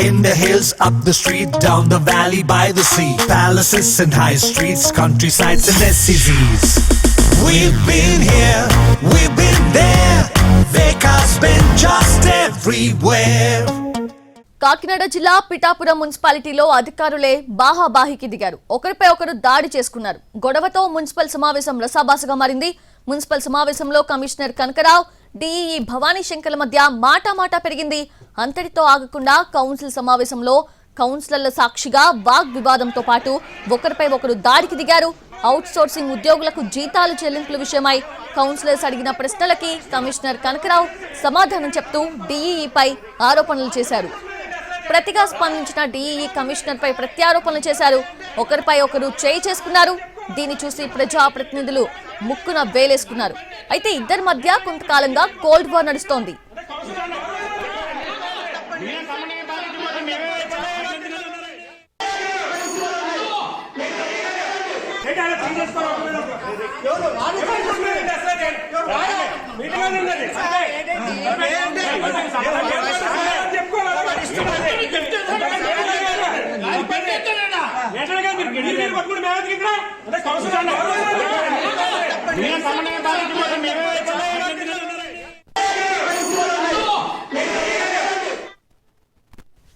In the hills, up the street, down the valley, by the sea, palaces and high streets, countrysides and SCZs. We've been here, we've been there, Veka's been just everywhere. Kakinada జిల్లా పిఠాపురం మున్సిపాలిటీలో అధికారులే బాహాబాహికి దిగారు. ఒకరిపై ఒకరు దాడి చేసుకున్నారు. గొడవతో municipal సమావేశం రసాభాసగా మారింది. మున్సిపల్ సమావేశంలో కమిషనర్ కనకరావు, డిఈఈ భవానీ శంకర్ల మధ్య మాటామాటా పెరిగింది. అంతటితో ఆగకుండా కౌన్సిల్ సమావేశంలో కౌన్సిలర్ల సాక్షిగా వాగ్ వివాదంతో పాటు ఒకరిపై ఒకరు దాడికి దిగారు. అవుట్ సోర్సింగ్ ఉద్యోగులకు జీతాలు చెల్లింపుల విషయమై కౌన్సిలర్స్ అడిగిన ప్రశ్నలకి కమిషనర్ కనకరావు సమాధానం చెప్తూ డిఈఈపై ఆరోపణలు చేశారు. ప్రతిగా స్పందించిన డిఈఈ కమిషనర్ పై ప్రత్యారోపణలు చేశారు. ఒకరిపై ఒకరు చేయి చేసుకున్నారు. దీన్ని చూసి ప్రజాప్రతినిధులు ముక్కున వేలేసుకున్నారు. అయితే ఇద్దరి మధ్య కొంతకాలంగా కోల్డ్ వార్ నడుస్తోంది. సమన్వయ